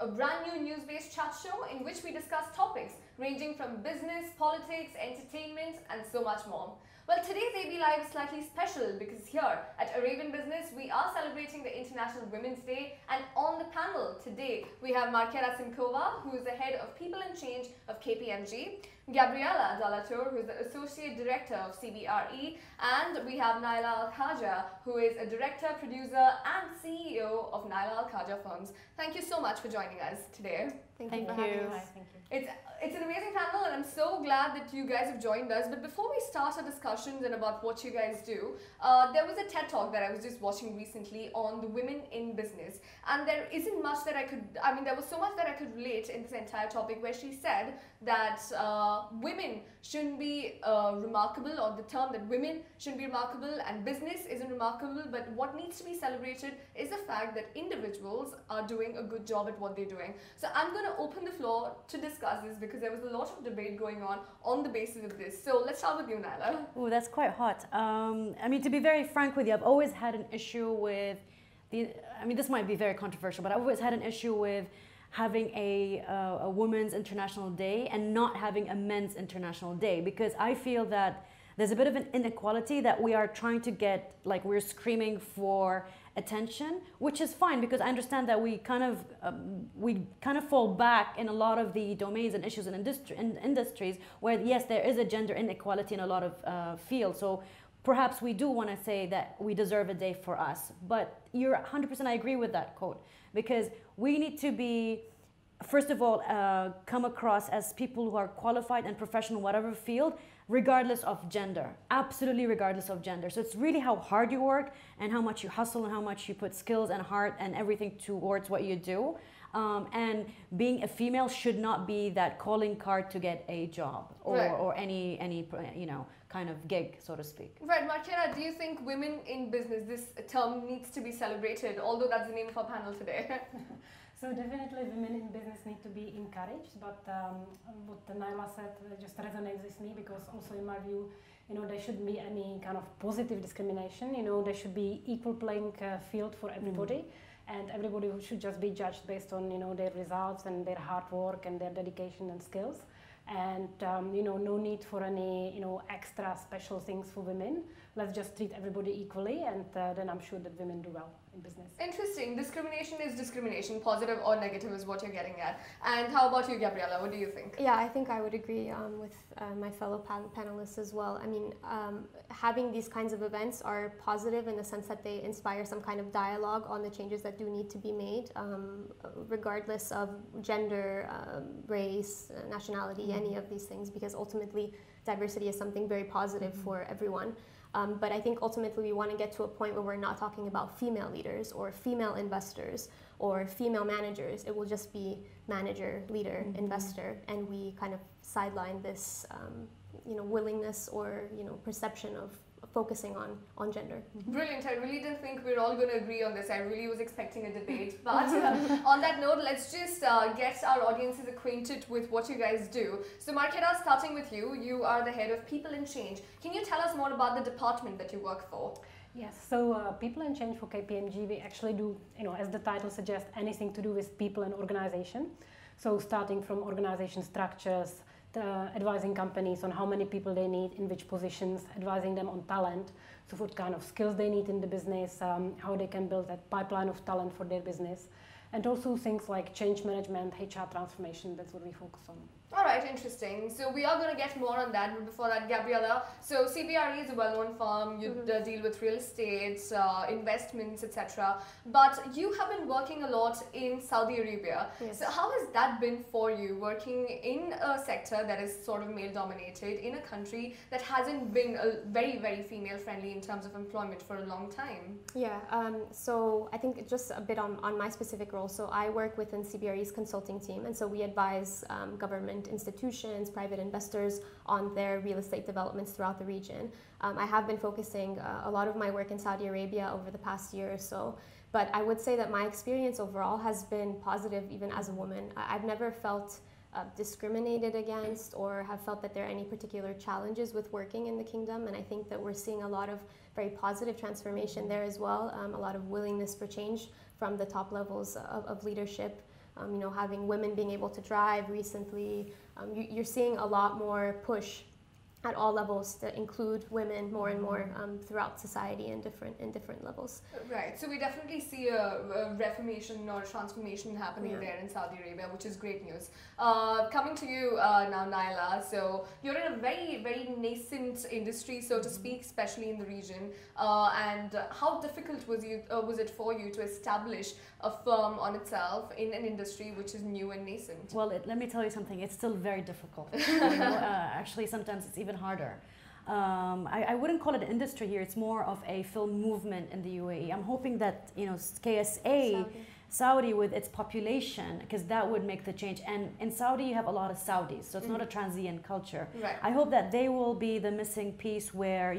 a brand new news-based chat show in which we discuss topics ranging from business, politics, entertainment, and so much more. Well, today's AB Live is slightly special because here at Arabian Business, we are celebrating the International Women's Day, and on the panel today, we have Simkova, who is the head of People and Change of KPMG, Gabriella De La Torre, who is the Associate Director of CBRE, and we have Nayla Khaja, who is a Director, Producer, and CEO of Khaja Films. Thank you so much for joining us today. Thank you. Thank you. It's an amazing panel, and I'm so glad that you guys have joined us. But before we start our discussions and about what you guys do, there was a TED Talk that I was just watching recently on the women in business, and there isn't much that there was so much that I could relate in this entire topic, where she said that women shouldn't be remarkable, or the term that women shouldn't be remarkable and business isn't remarkable, but what needs to be celebrated is the fact that individuals are doing a good job at what they're doing. So I'm going to open the floor to discuss this because there was a lot of debate going on the basis of this. So let's start with you, Nayla. Oh, that's quite hot. I mean, to be very frank with you, I've always had an issue with this might be very controversial, but I've always had an issue with having a Women's International Day and not having a Men's International Day, because I feel that there's a bit of an inequality that we are trying to get, like we're screaming for attention, which is fine because I understand that we kind of fall back in a lot of the domains and issues and industries where yes, there is a gender inequality in a lot of fields. So perhaps we do want to say that we deserve a day for us. But you're 100%, I agree with that quote, because we need to be, first of all, come across as people who are qualified and professional in whatever field, regardless of gender, absolutely regardless of gender. So it's really how hard you work and how much you hustle and how much you put skills and heart and everything towards what you do. And being a female should not be that calling card to get a job or any kind of gig, so to speak. Right, Markera, do you think women in business, this term needs to be celebrated, although that's the name of our panel today? So definitely women in business need to be encouraged, but what Nayla said just resonates with me, because also in my view, there shouldn't be any kind of positive discrimination. There should be equal playing field for everybody, and everybody should just be judged based on their results and their hard work and their dedication and skills. And no need for any extra special things for women. Let's just treat everybody equally, and then I'm sure that women do well in business. Interesting. Discrimination is discrimination, positive or negative is what you're getting at. And how about you, Gabriella? What do you think? Yeah, I think I would agree with my fellow panelists as well. I mean, having these kinds of events are positive in the sense that they inspire some kind of dialogue on the changes that do need to be made, regardless of gender, race, nationality, any of these things, because ultimately diversity is something very positive for everyone. But I think ultimately we want to get to a point where we're not talking about female leaders or female investors or female managers. It will just be manager, leader, investor, and we kind of sideline this willingness or perception of focusing on gender. Brilliant. I really didn't think we're all going to agree on this. I really was expecting a debate. But on that note, let's just get our audiences acquainted with what you guys do. So Markera, starting with you, you are the head of People and Change. Can you tell us more about the department that you work for? Yes, so People and Change for KPMG, we actually do, as the title suggests, anything to do with people and organization. So starting from organization structures, advising companies on how many people they need, in which positions, advising them on talent, so what kind of skills they need in the business, how they can build that pipeline of talent for their business, and also things like change management, HR transformation. That's what we focus on. All right, interesting. So we are going to get more on that, but before that, Gabriella, so CBRE is a well-known firm. You deal with real estate, investments, etc. But you have been working a lot in Saudi Arabia. Yes. So how has that been for you, working in a sector that is sort of male-dominated, in a country that hasn't been very, very female-friendly in terms of employment for a long time? Yeah, so I think just a bit on my specific role. So I work within CBRE's consulting team, and so we advise government institutions, private investors on their real estate developments throughout the region. I have been focusing a lot of my work in Saudi Arabia over the past year or so, but I would say that my experience overall has been positive even as a woman. I've never felt discriminated against or have felt that there are any particular challenges with working in the kingdom, and I think that we're seeing a lot of very positive transformation there as well, a lot of willingness for change from the top levels of leadership. having women being able to drive recently. You're seeing a lot more push at all levels to include women more and more throughout society in different levels. Right. So we definitely see a reformation or transformation happening there in Saudi Arabia, which is great news. Coming to you now, Nayla. So you're in a very, very nascent industry, so to speak, especially in the region. And how difficult was it for you to establish a firm on itself in an industry which is new and nascent? Well, let me tell you something. It's still very difficult. Actually, sometimes it's even harder. I wouldn't call it an industry here. It's more of a film movement in the UAE. I'm hoping that KSA, Saudi with its population, because that would make the change. And in Saudi, you have a lot of Saudis, so it's not a transient culture. Right. I hope that they will be the missing piece where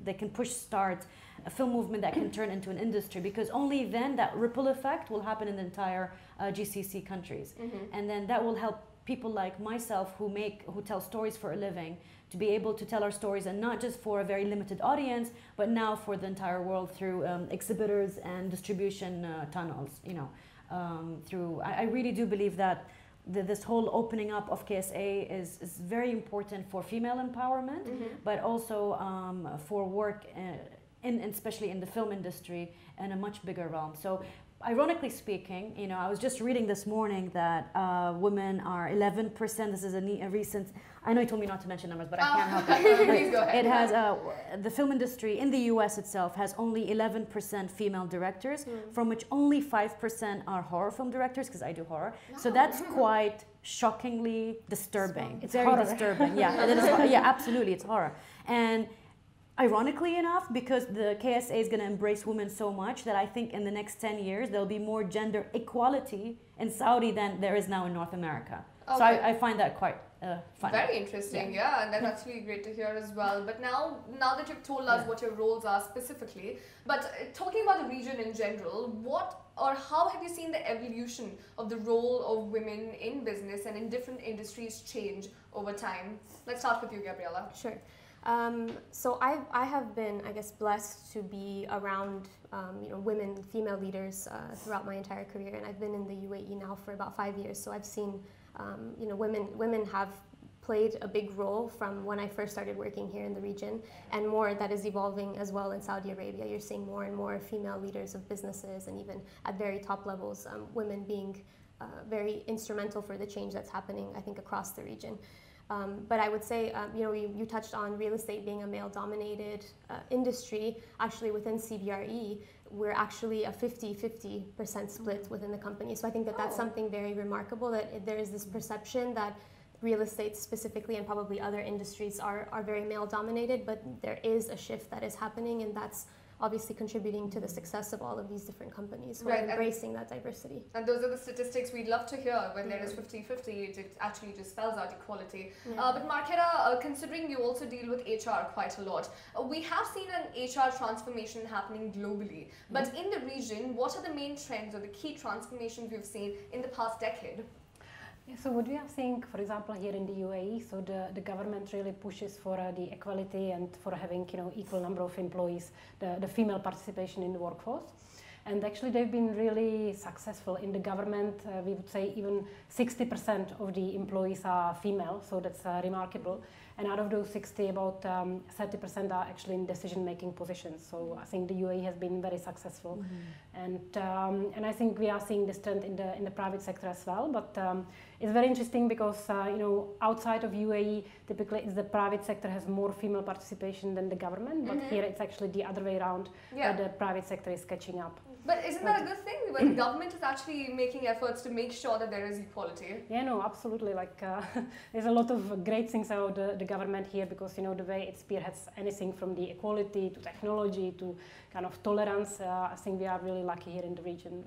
they can start a film movement that can turn into an industry, because only then that ripple effect will happen in the entire GCC countries. And then that will help people like myself who tell stories for a living to be able to tell our stories, and not just for a very limited audience, but now for the entire world through exhibitors and distribution tunnels. I really do believe that this whole opening up of KSA is very important for female empowerment, but also for work especially in the film industry in a much bigger realm. So ironically speaking, I was just reading this morning that women are 11%. This is a recent, I know you told me not to mention numbers, but I can't help it. Please go ahead. It has, the film industry in the US itself has only 11% female directors, from which only 5% are horror film directors, because I do horror. So that's quite shockingly disturbing. It's very disturbing. Yeah, it is, yeah, absolutely, it's horror. And ironically enough, because the KSA is going to embrace women so much, that I think in the next 10 years there'll be more gender equality in Saudi than there is now in North America. Okay. So I find that quite fun. Very interesting, yeah, and that's actually great to hear as well. But now that you've told us what your roles are specifically, but talking about the region in general, what or how have you seen the evolution of the role of women in business and in different industries change over time? Let's start with you, Gabriella. Sure. So I have been, I guess, blessed to be around women, female leaders throughout my entire career, and I've been in the UAE now for about 5 years. So I've seen women have played a big role from when I first started working here in the region, and more that is evolving as well in Saudi Arabia. You're seeing more and more female leaders of businesses, and even at very top levels, women being very instrumental for the change that's happening, I think, across the region. But I would say, you touched on real estate being a male-dominated industry. Actually, within CBRE, we're actually a 50-50% split within the company. So I think that that's something very remarkable, that there is this perception that real estate specifically, and probably other industries, are very male-dominated, but there is a shift that is happening, and that's obviously contributing to the success of all of these different companies who are embracing that diversity. And those are the statistics we'd love to hear. When there is 50-50, it actually just spells out equality. But Marketa, considering you also deal with HR quite a lot, we have seen an HR transformation happening globally. But in the region, what are the main trends or the key transformations we've seen in the past decade? Yeah, so what we are seeing, for example, here in the UAE, so the government really pushes for the equality and for having equal number of employees, the female participation in the workforce. And actually they've been really successful in the government. We would say even 60% of the employees are female, so that's remarkable. And out of those 60, about 30% are actually in decision-making positions. So I think the UAE has been very successful, and I think we are seeing this trend in the private sector as well. But it's very interesting because outside of UAE, typically it's the private sector has more female participation than the government. But here it's actually the other way around, where the private sector is catching up. But isn't that a good thing, when the government is actually making efforts to make sure that there is equality? Yeah, no, absolutely. Like there's a lot of great things about the government here, because the way it spearheads anything from the equality to technology to kind of tolerance. I think we are really lucky here in the region,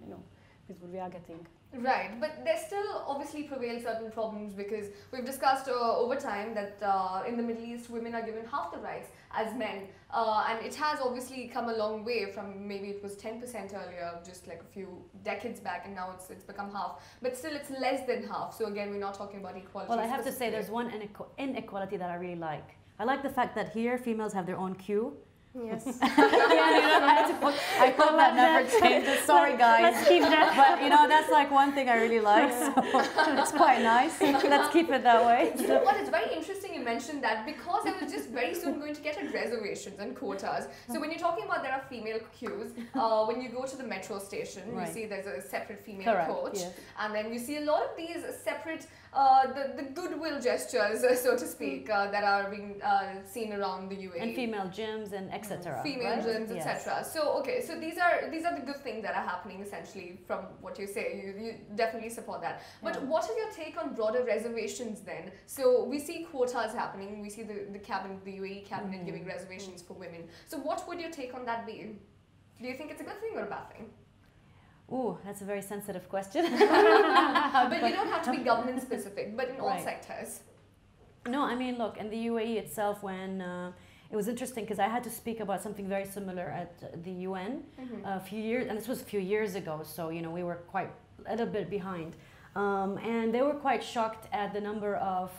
with what we are getting. Right, but there still obviously prevail certain problems, because we've discussed over time that in the Middle East, women are given half the rights as men, and it has obviously come a long way from maybe it was 10% earlier, just like a few decades back, and now it's become half, but still it's less than half. So again, we're not talking about equality. Well, I have to say there's one inequality that I really like. I like the fact that here females have their own queue. Yes. I hope that never changes. Sorry, guys. Let's keep that. But you know, that's like one thing I really like, so it's quite nice. Let's keep it that way. You know what? It's very interesting you mentioned that, because I was just very soon going to get at reservations and quotas. So when you're talking about there are female queues, when you go to the metro station, you see there's a separate female coach, and then you see a lot of these separate the goodwill gestures, so to speak, that are being seen around the UAE. And female gyms and etc. Female gyms, etc. So okay, so these are the good things that are happening essentially from what you say. You definitely support that. But what is your take on broader reservations then? So we see quotas happening. We see the cabinet, the UAE cabinet giving reservations for women. So what would your take on that be? Do you think it's a good thing or a bad thing? Ooh, that's a very sensitive question. But you don't have to be government specific, but in all sectors. No, I mean, look, in the UAE itself, when it was interesting because I had to speak about something very similar at the UN a few years, and this was a few years ago, so you know we were quite a little bit behind, and they were quite shocked at the number of.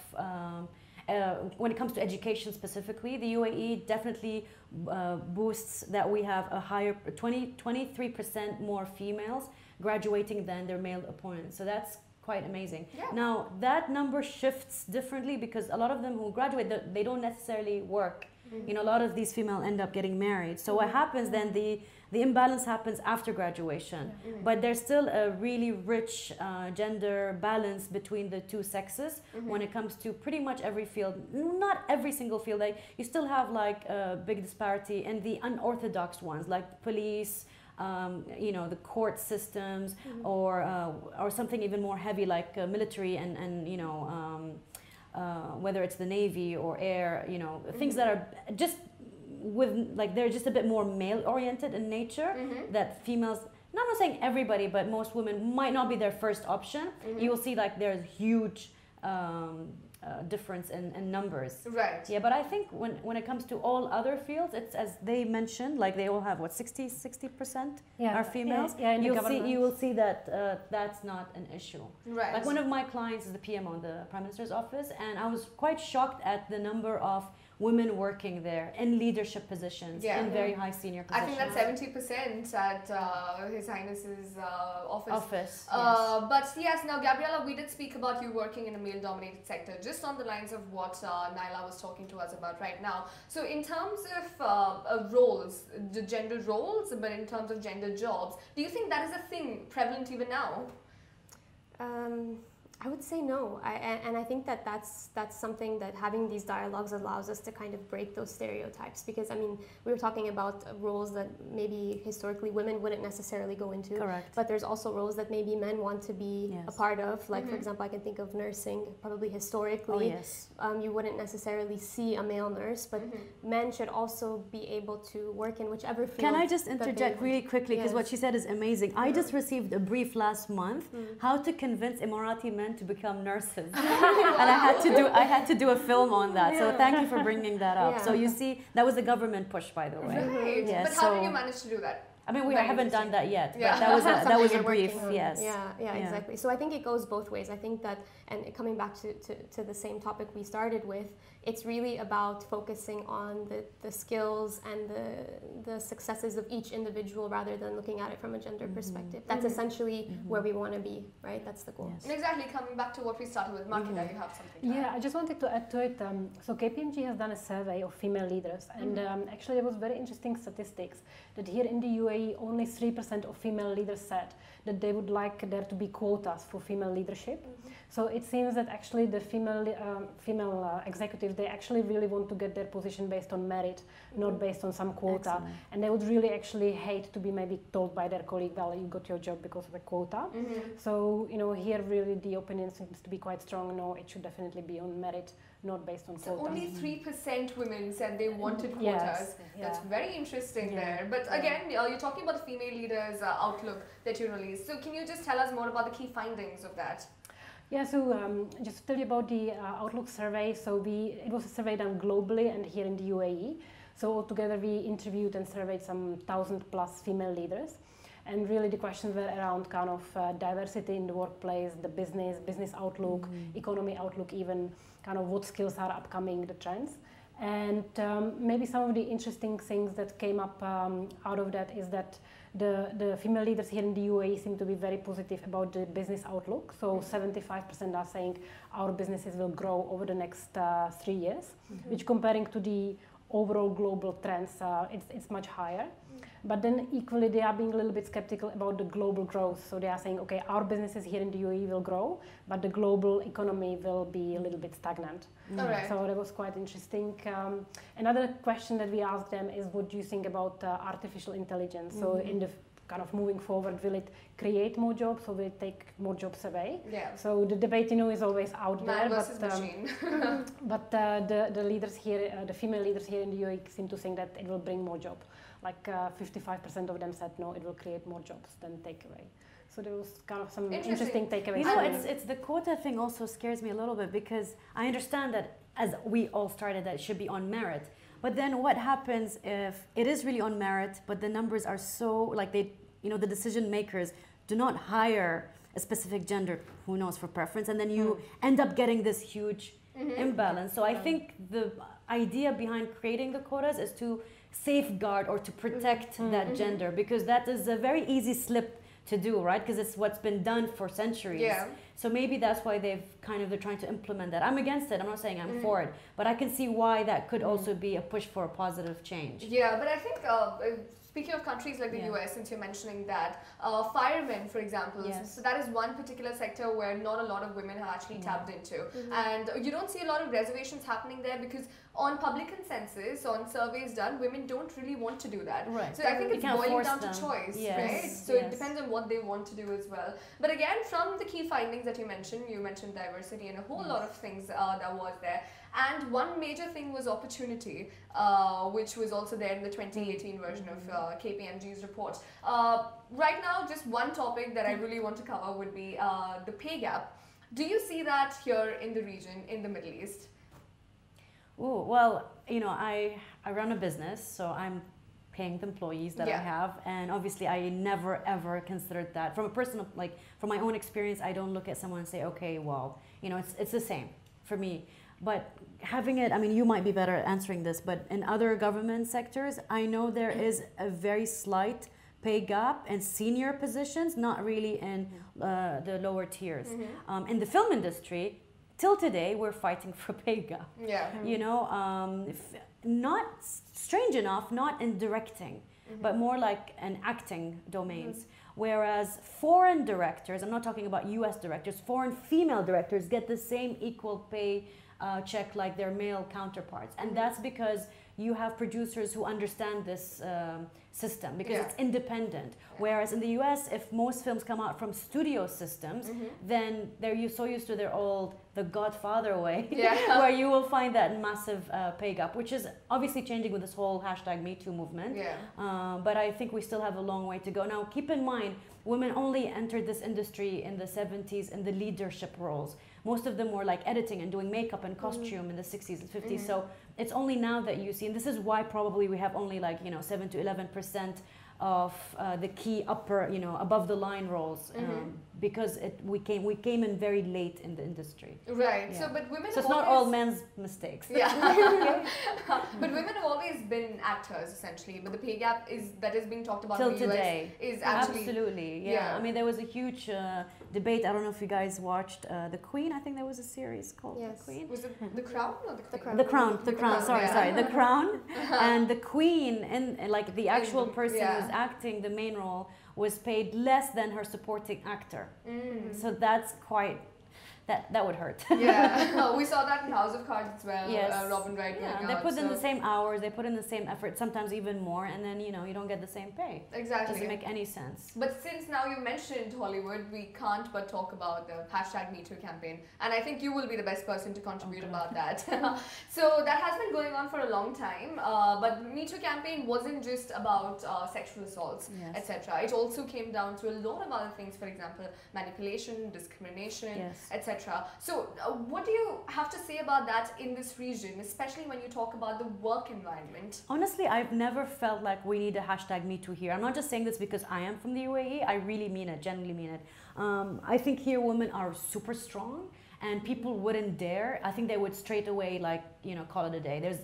When it comes to education specifically, the UAE definitely boosts that we have a higher 23% more females graduating than their male opponents. So that's quite amazing. Yeah. Now that number shifts differently because a lot of them who graduate, they don't necessarily work. You know, a lot of these females end up getting married. So what happens then, the imbalance happens after graduation. But there's still a really rich gender balance between the two sexes when it comes to pretty much every field. Not every single field. Like you still have like a big disparity in the unorthodox ones, like police, you know, the court systems, or something even more heavy like military and you know, whether it's the Navy or air, you know, things that are just with like they're just a bit more male oriented in nature, that females, not saying everybody, but most women might not be their first option. You will see like there's huge difference in numbers. Right. Yeah, but I think when it comes to all other fields, it's as they mentioned, like they all have what 60% are females. Yeah, you will see that that's not an issue. Right. Like one of my clients is the PMO, the Prime Minister's office, and I was quite shocked at the number of women working there in leadership positions, in very high senior positions. I think that's 70% at His Highness's office. Yes. But yes, now Gabriella, we did speak about you working in a male-dominated sector, just on the lines of what Nayla was talking to us about right now. So in terms of roles, the gender roles, but in terms of gender jobs, do you think that is a thing prevalent even now? I would say no, and I think that's something that having these dialogues allows us to kind of break those stereotypes, because I mean we were talking about roles that maybe historically women wouldn't necessarily go into. Correct. But there's also roles that maybe men want to be a part of, like for example I can think of nursing. Probably historically you wouldn't necessarily see a male nurse, but men should also be able to work in whichever field. Can I just interject really quickly, because what she said is amazing. I just received a brief last month how to convince Emirati men to become nurses, and I had to do a film on that. So thank you for bringing that up. So you see, that was a government push, by the way. Right. Yeah, but how did you manage to do that? I mean, I haven't done that yet, but that was a brief. Yes. Yeah, exactly. So I think it goes both ways. I think that, and coming back to the same topic we started with, it's really about focusing on the skills and the successes of each individual rather than looking at it from a gender perspective. That's essentially where we want to be, right? That's the goal. Yes. Exactly. Coming back to what we started with, Marketa, you have something to add. I just wanted to add to it. So KPMG has done a survey of female leaders, and actually there was very interesting statistics that here in the UAE only 3% of female leaders said that they would like there to be quotas for female leadership. So it seems that actually the female executives, they actually really want to get their position based on merit, not based on some quota. Excellent. And they would really actually hate to be maybe told by their colleague, well, you got your job because of a quota. So, you know, here really the opinion seems to be quite strong. No, it should definitely be on merit, not based on quotas. So only 3% women said they wanted quotas. Yes. That's very interesting there. But again, you're talking about the female leaders outlook that you released. So can you just tell us more about the key findings of that? Yeah, so just to tell you about the Outlook survey, so it was a survey done globally and here in the UAE. So altogether we interviewed and surveyed some 1,000+ female leaders. And really the questions were around kind of diversity in the workplace, the business outlook, economy outlook, even kind of what skills are upcoming, the trends. And maybe some of the interesting things that came up out of that is that the female leaders here in the UAE seem to be very positive about the business outlook. So 75% are saying our businesses will grow over the next 3 years, which comparing to the overall global trends, it's much higher. But then equally they are being a little bit skeptical about the global growth. So they are saying, okay, our businesses here in the UAE will grow, but the global economy will be a little bit stagnant. Right. So that was quite interesting. Another question that we asked them is, what do you think about artificial intelligence? So in the kind of moving forward, will it create more jobs or will it take more jobs away? Yeah. So the debate, is always out Man there. versus machine. But the leaders here, the female leaders here in the UAE seem to think that it will bring more jobs. Like 55% of them said no, it will create more jobs than take away. So there was kind of some interesting takeaways. It's the quota thing also scares me a little bit, because I understand that, as we all started, that it should be on merit. But then what happens if it is really on merit, but the numbers are so, like the decision makers do not hire a specific gender, who knows, for preference, and then you end up getting this huge imbalance. So I think the idea behind creating the quotas is to safeguard or to protect that gender, because that is a very easy slip to do, right? Because it's what's been done for centuries. Yeah. So maybe that's why they're trying to implement that. I'm against it. I'm not saying I'm for it, but I can see why that could also be a push for a positive change. Yeah, but I think speaking of countries like the US, since you're mentioning that, firemen, for example, so that is one particular sector where not a lot of women have actually tapped into. And you don't see a lot of reservations happening there, because on public consensus, on surveys done, women don't really want to do that. Right. So I think it's boiling down to choice, right? So it depends on what they want to do as well. But again, from the key findings that you mentioned diversity and a whole lot of things that was there. And one major thing was opportunity, which was also there in the 2018 version of KPMG's report. Right now, just one topic that I really want to cover would be the pay gap. Do you see that here in the region, in the Middle East? Oh, well, I run a business, so I'm paying the employees that I have, and obviously I never ever considered that from a personal, from my own experience. I don't look at someone and say, okay, well, it's the same for me. But having it, you might be better at answering this, but in other government sectors, I know there is a very slight pay gap in senior positions, not really in the lower tiers. In the film industry, till today, we're fighting for pay gap. Yeah. Not strange enough, not in directing, but more like in acting domains. Whereas foreign directors, I'm not talking about US directors, foreign female directors get the same equal pay check like their male counterparts. And that's because you have producers who understand this system, because it's independent. Whereas in the US, if most films come out from studio systems, then they're so used to their old The Godfather way, where you will find that massive pay gap, which is obviously changing with this whole #MeToo movement. But I think we still have a long way to go. Now, keep in mind, women only entered this industry in the 70s in the leadership roles. Most of them were like editing and doing makeup and costume in the 60s and 50s. So it's only now that you see, and this is why probably we have only 7 to 11% of the key upper, above the line roles, because we came in very late in the industry. Right. So, but women. So it's not all men's mistakes. But women have always been actors essentially. But the pay gap that is being talked about till in the today US is actually absolutely. Yeah. There was a huge debate. I don't know if you guys watched The Queen. I think there was a series called The Queen. Was it The Crown or The Queen? The Crown. Sorry. The Crown. And the Queen, and the actual person who's acting the main role, was paid less than her supporting actor. So that's quite, that would hurt. We saw that in House of Cards as well. Robin Wright going out. They put in the same hours, they put in the same effort, sometimes even more, and then you don't get the same pay. Exactly. Doesn't make any sense. But since now you mentioned Hollywood, we can't but talk about the #MeToo campaign, and I think you will be the best person to contribute about that. So that has been going on for a long time, but the #MeToo campaign wasn't just about sexual assaults, etc. It also came down to a lot of other things, for example, manipulation, discrimination, etc. So what do you have to say about that in this region, especially when you talk about the work environment? Honestly, I've never felt like we need a #MeToo here. I'm not just saying this because I am from the UAE. I really mean it, genuinely mean it. I think here women are super strong, and people wouldn't dare, I think they would straight away, like, you know, call it a day. There's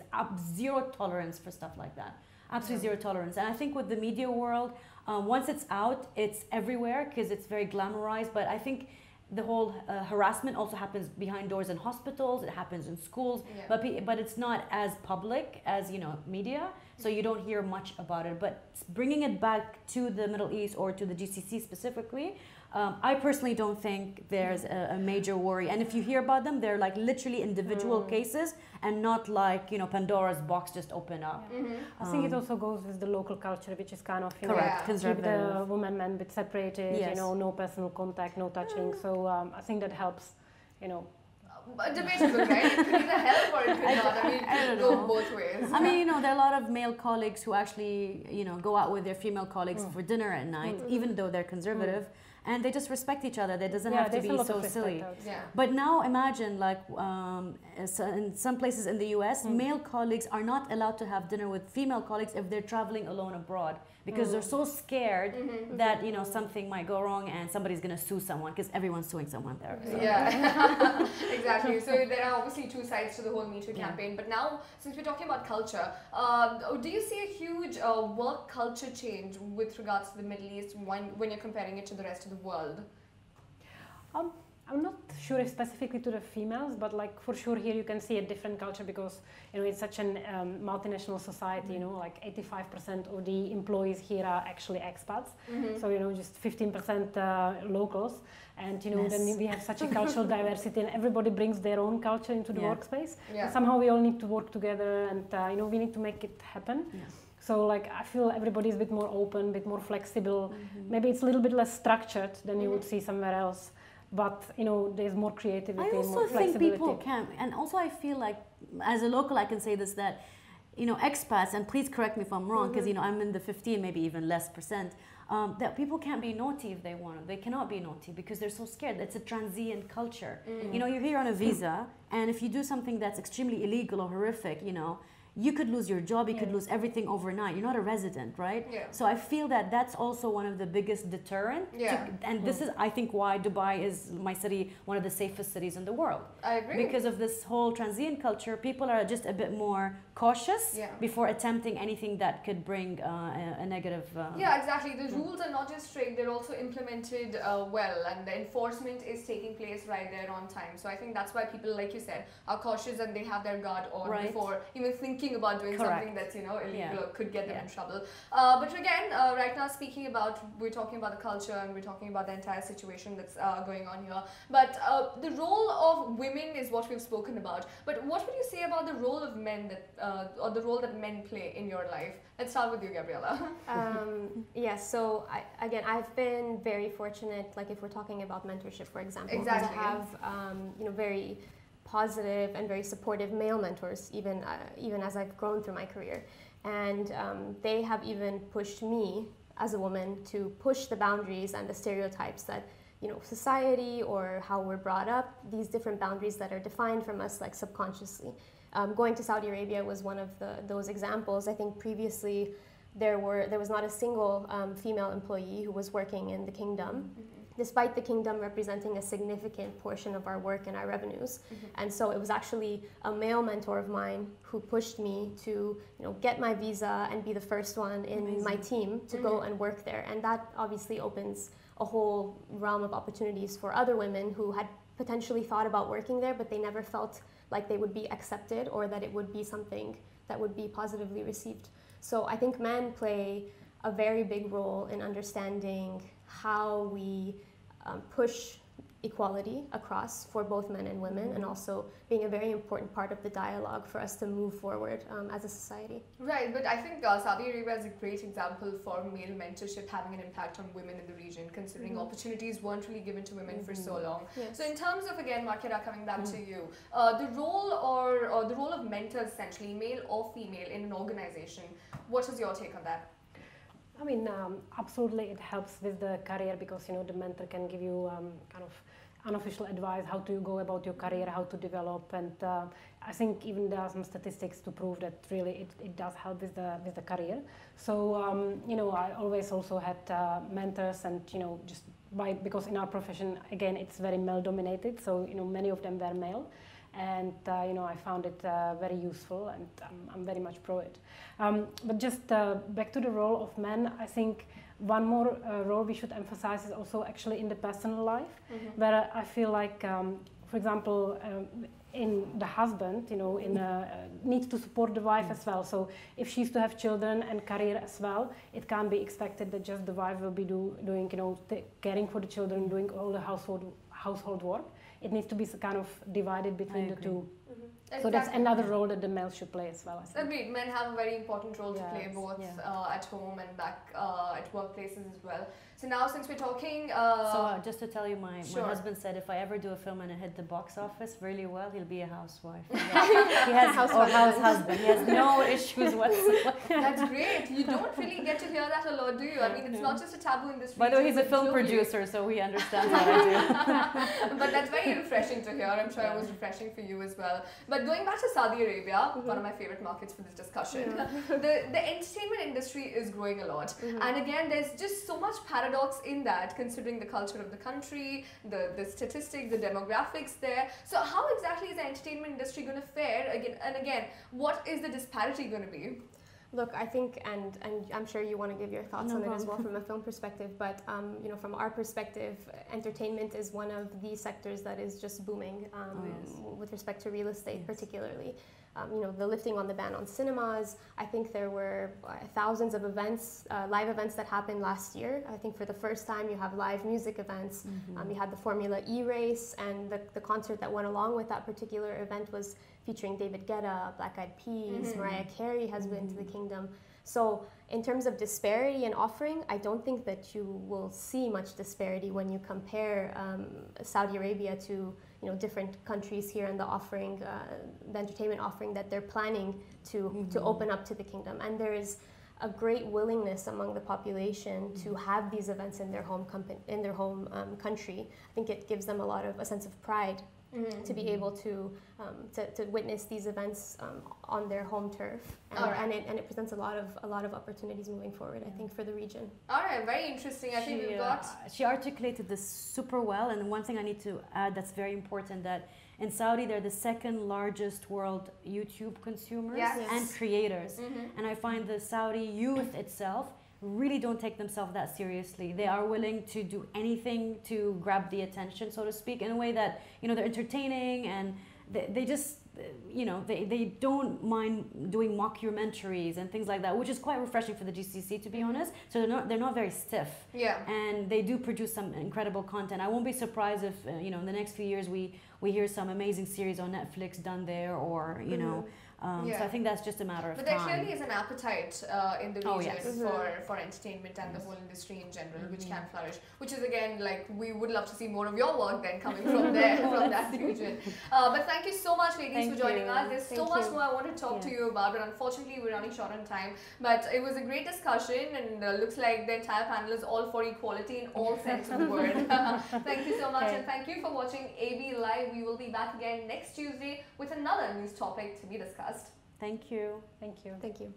zero tolerance for stuff like that. Absolutely zero tolerance. And I think with the media world, once it's out, it's everywhere because it's very glamorized. But I think the whole harassment also happens behind doors in hospitals. It happens in schools, but it's not as public as, you know, media. So you don't hear much about it. But bringing it back to the Middle East or to the GCC specifically, I personally don't think there's a major worry. And if you hear about them, they're like literally individual cases and not like, you know, Pandora's box just open up. I think it also goes with the local culture, which is kind of, you correct, know, keep conservative. the woman men bit separated, you know, no personal contact, no touching. So I think that helps, you know. Debatable, right? It could either help or it could not. I mean, it could go both ways. I mean, you know, there are a lot of male colleagues who actually, you know, go out with their female colleagues for dinner at night, even though they're conservative. And they just respect each other. That doesn't have to be so silly. But now imagine, like, in some places in the US, male colleagues are not allowed to have dinner with female colleagues if they're traveling alone abroad, because they're so scared that, you know, something might go wrong and somebody's going to sue someone, because everyone's suing someone there. So. Yeah, exactly. So there are obviously two sides to the whole Me Too campaign. But now, since we're talking about culture, do you see a huge work culture change with regards to the Middle East when you're comparing it to the rest of the world? I'm not sure if specifically to the females, but like for sure here you can see a different culture because, you know, it's such an multinational society, you know, like 85% of the employees here are actually expats. So, you know, just 15% locals. And, you know, then we have such a cultural diversity and everybody brings their own culture into the workspace. And somehow we all need to work together and, you know, we need to make it happen. So like I feel everybody is a bit more open, a bit more flexible. Maybe it's a little bit less structured than you would see somewhere else. But, you know, there's more creativity, I also more flexibility. think people can, and also I feel like, as a local, I can say this, that, you know, expats, and please correct me if I'm wrong, because, you know, I'm in the 15, maybe even less percent, that people can't be naughty if they want to. They cannot be naughty because they're so scared. It's a transient culture. You know, you're here on a visa, and if you do something that's extremely illegal or horrific, you know, you could lose your job, you could lose everything overnight. You're not a resident, right? So I feel that that's also one of the biggest deterrent. And this is, I think, why Dubai is, my city, one of the safest cities in the world. I agree. Because of this whole transient culture, people are just a bit more cautious before attempting anything that could bring a negative... Yeah, exactly. The rules are not just strict, they're also implemented well, and the enforcement is taking place right there on time. So I think that's why people, like you said, are cautious and they have their guard on before even thinking about doing something that's, you know, illegal or could get them in trouble. But again, right now we're talking about the culture and we're talking about the entire situation that's going on here. But the role of women is what we've spoken about. But what would you say about the role of men or the role that men play in your life? Let's start with you, Gabriella. Yes, so I've been very fortunate, like if we're talking about mentorship, for example, to have you know, very positive and very supportive male mentors, even as I've grown through my career. And they have even pushed me as a woman to push the boundaries and the stereotypes that, you know, society or how we're brought up, these different boundaries that are defined from us like subconsciously. Going to Saudi Arabia was one of those examples. I think previously there was not a single female employee who was working in the kingdom, despite the kingdom representing a significant portion of our work and our revenues. And so it was actually a male mentor of mine who pushed me to, you know, get my visa and be the first one in my team to go and work there. And that obviously opens a whole realm of opportunities for other women who had potentially thought about working there, but they never felt like they would be accepted or that it would be something that would be positively received. So I think men play a very big role in understanding how we push equality across for both men and women, and also being a very important part of the dialogue for us to move forward as a society. Right, but I think Saudi Arabia is a great example for male mentorship having an impact on women in the region, considering opportunities weren't really given to women for so long. So in terms of, again, Markira, coming back to you, the role or the role of mentors, essentially, male or female, in an organization, what is your take on that? I mean, absolutely it helps with the career because, you know, the mentor can give you kind of unofficial advice how to go about your career, how to develop, and I think even there are some statistics to prove that really it does help with the career. So, you know, I always also had mentors and, you know, just because in our profession, again, it's very male-dominated, so many of them were male. And I found it very useful, and I'm very much pro it. But just back to the role of men, I think one more role we should emphasize is also actually in the personal life, where I feel like, for example, in the husband, needs to support the wife as well. So if she's to have children and career as well, it can't be expected that just the wife will be doing, caring for the children, doing all the household work. It needs to be kind of divided between the two. So that's another role that the males should play as well, I think. Agreed. Men have a very important role to play both at home and back at workplaces as well. So now since we're talking... just to tell you, my husband said if I ever do a film and I hit the box office really well, he'll be a housewife. He has house husband. He has no issues whatsoever. That's great. You don't really get to hear that a lot, do you? I mean, it's not just a taboo in this region. By the way, he's a film producer, so he understands what I do. But that's very refreshing to hear. I'm sure it was refreshing for you as well. But going back to Saudi Arabia, one of my favorite markets for this discussion, the entertainment industry is growing a lot. And again, there's just so much paradox in that, considering the culture of the country, the statistics, the demographics there. So how exactly is the entertainment industry going to fare? Again, what is the disparity going to be? Look, I think, and I'm sure you want to give your thoughts on it as well from a film perspective, but from our perspective, entertainment is one of the sectors that is just booming with respect to real estate particularly. The lifting on the ban on cinemas, I think there were thousands of events, live events that happened last year. I think for the first time you have live music events. You had the Formula E race, and the concert that went along with that particular event was featuring David Guetta, Black Eyed Peas, Mariah Carey has been to the kingdom. So in terms of disparity in offering, I don't think that you will see much disparity when you compare Saudi Arabia to different countries here in the offering, the entertainment offering that they're planning to open up to the kingdom. And there is a great willingness among the population to have these events in their home country. I think it gives them a sense of pride to be able to witness these events on their home turf, and it presents a lot of opportunities moving forward, I think, for the region. All right, very interesting. I think we've got... She articulated this super well, and one thing I need to add that's very important, that in Saudi they're the second largest world YouTube consumers and creators, and I find the Saudi youth itself really don't take themselves that seriously. They are willing to do anything to grab the attention, so to speak, in a way that they're entertaining, and they just they don't mind doing mockumentaries and things like that, which is quite refreshing for the GCC, to be honest. So they're not very stiff, and they do produce some incredible content. I won't be surprised if in the next few years we hear some amazing series on Netflix done there, or so I think that's just a matter of time. But there clearly is an appetite in the region for entertainment and the whole industry in general, which can flourish. Which is, again, like, we would love to see more of your work then coming from there, from that region. But thank you so much, ladies, for joining us. There's so much more I want to talk to you about, but unfortunately we're running short on time. But it was a great discussion, and looks like the entire panel is all for equality in all sense of the word. Thank you so much, and thank you for watching AB Live. We will be back again next Tuesday with another news topic to be discussed. Thank you. Thank you. Thank you.